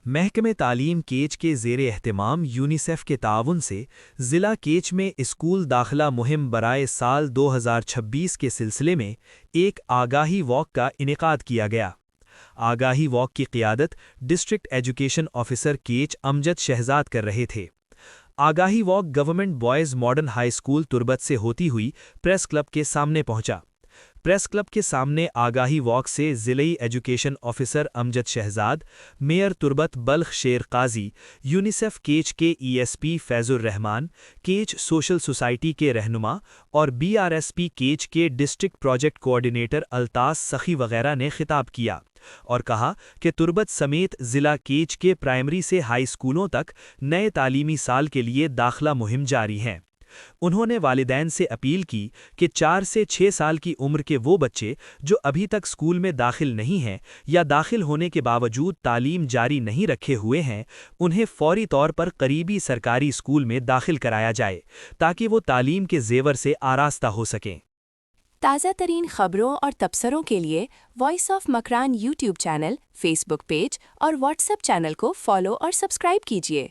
محکمہ تعلیم کیچ کے زیر اہتمام یونیسیف کے تعاون سے ضلع کیچ میں اسکول داخلہ مہم برائے سال 2026 کے سلسلے میں ایک آگاہی واک کا انعقاد کیا گیا۔ آگاہی واک کی قیادت ڈسٹرکٹ ایجوکیشن آفیسر کیچ امجد شہزاد کر رہے تھے۔ آگاہی walk government boys modern high school تربت سے ہوتی ہوئی پریس کلب کے سامنے پہنچا۔ پریس کلب کے سامنے آگاہی واک سے ضلعی education officer Amjad Shahzad, mayor Turbat Balakh Sher Qazi, UNICEF Kech کے E S P Faiz ur-Rahman, Kech social society کے رہنما اور B R S P Kech کے district project coordinator Altas Sakhi وغیرہ نے خطاب کیا اور کہا کہ تربت سمیت ضلع کیچ کے پرائمری سے ہائی اسکولوں تک نئے تعلیمی سال کے لیے داخلہ مہم جاری ہے۔ انہوں نے والدین سے اپیل کی کہ 4 سے 6 سال کی عمر کے وہ بچے جو ابھی تک اسکول میں داخل نہیں ہیں یا داخل ہونے کے باوجود تعلیم جاری نہیں رکھے ہوئے ہیں، انہیں فوری طور پر قریبی سرکاری اسکول میں داخل کرایا جائے تاکہ وہ تعلیم کے زیور سے آراستہ ہو سکیں۔ تازہ ترین خبروں اور تبصروں کے لیے voice of Makran YouTube channel, Facebook page اور واٹس ایپ چینل کو فالو اور سبسکرائب کیجیے۔